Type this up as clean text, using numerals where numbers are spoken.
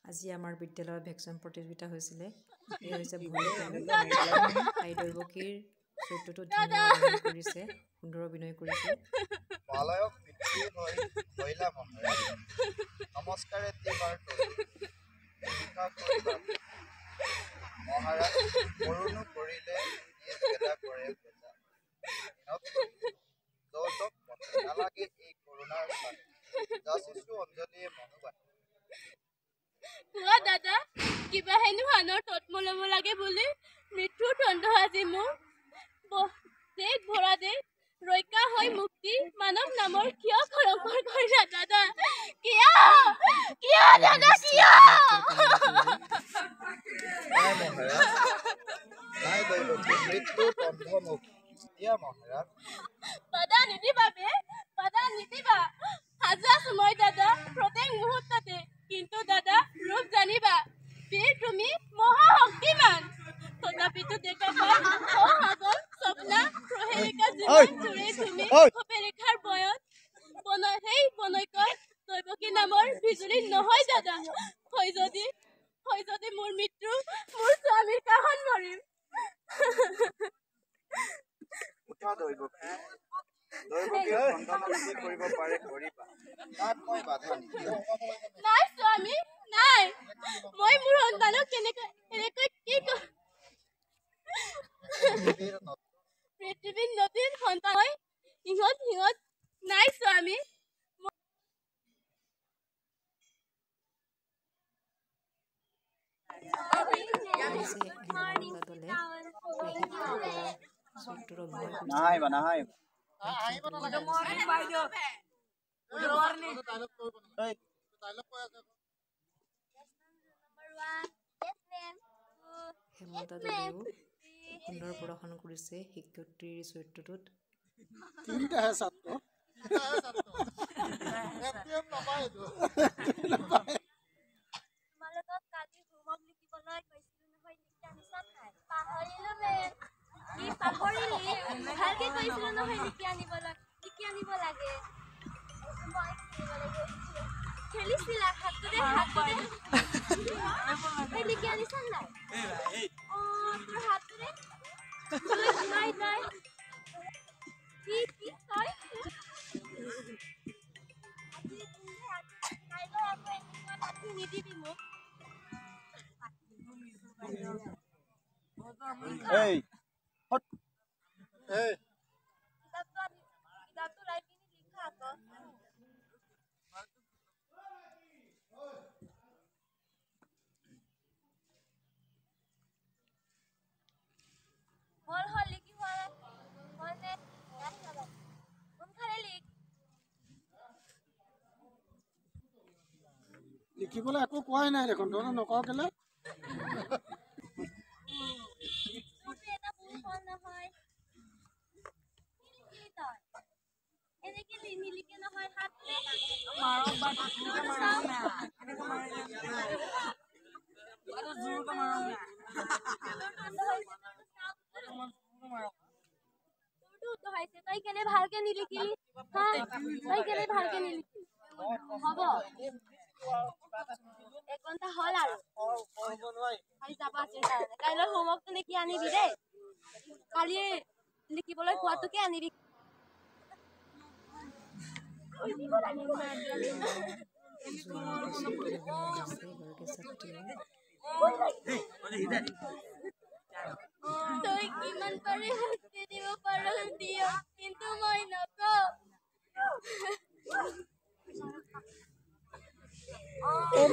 আজি আমাৰ বিদ্যালয়ত ভেকচিন প্ৰতিযোগিতা হৈছিলে। এই হৈছে ভনী তাই দৈৱকীৰ চৰিত্ৰটো ধুনীয়া অভিনয় কৰিছে, সুন্দৰ অভিনয় কৰিছে। মালয়ক পিতৃ হৈ মহিলা নমস্কাৰে তিবাৰ মহাৰাজ কৰুণো কৰিলে নিজ গেদা কৰে পূজা যৌতক নালাগে এই কৰোণাৰ যাচিছো অঞ্জলিয়ে মনোবাণী। দাদা কিবা হেনো আনৰ তত্ম ল'ব লাগে বুলি মৃত্যুৰ দণ্ড আজি মোক দেশ ভৰা দেশ ৰক্ষা হৈ মুক্তি মানৱ নামৰ কিয় খৰকৰ কৰিলা দাদা কিয় দাদা কিয় মৃত্যু বন্ধমুখ দিয়া মহাৰাজ বাধা নিদিবা বাধা নিদিবা সাজা সময় দাদা প্ৰত্যেক মুহূৰ্ততে কিন্তু দাদা ৰূপ জানিবা বীৰ তুমি মহাশক্তিমান তথাপিতো দেখা পাই সহাগৰ স্বপ্না প্ৰহেলিকা জীৱন জুৰে তুমি সপেৰেখাৰ বয়স সেই বনৈকৰ দৈৱকী নামৰ বিজুলী নহয় দাদা হয় যদি মোৰ মৃত্যু মোৰ স্বামীৰ কাষত মৰিম কৰিব পাৰে কৰিবা তাত মই বাধা নিদিওঁ। নাই স্বামী নাই মই মোৰ সন্তানক এনেকৈ কি পৃথিৱীৰ নদীৰ সন্তান হয় সিহঁত নাই স্বামী হেমন্ত দেৱেও সুন্দৰ প্ৰদৰ্শন কৰিছে শিক্ষয়িত্ৰীৰ চৰিত্ৰটোত। তিনিটাহে ছাত্ৰ তোমালোকক কালি হোমৱৰ্ক লিখিবলৈ কৈছিলো নহয় লিখি আনিছা নাই পাহৰিলো মেম কি পাহৰিলি ভালকে কৈছিলো নহয় লিখি আনিব লাগে মই খেলিছিলা হাতটোৰে লিখি আনিছা নাই তোৰ হাতটোৰে নাই কি তই নিদিবি মোক কিতাপটো লাই পিনি লিখা আকৌ হল লিখি হলনে কোনখানে লিখিবলৈ একো কোৱাই নাই দেখোন তহঁতে নকওঁ কেলে এটা ভুল হল নহয় এনেকে নিলিখে নহয় হাত তই কেনে ভালকে নিলিখিলি হ'ব 1 ঘণ্টা হল আৰু কাইলৈ হোমৱৰ্কটো নেকি আনিবি দেই কালি লিখিবলৈ কোৱাটোকে আনিবি তই কিমান পাৰে শাস্তি দিব পাৰ দিয় কিন্তু মই নকওঁ এই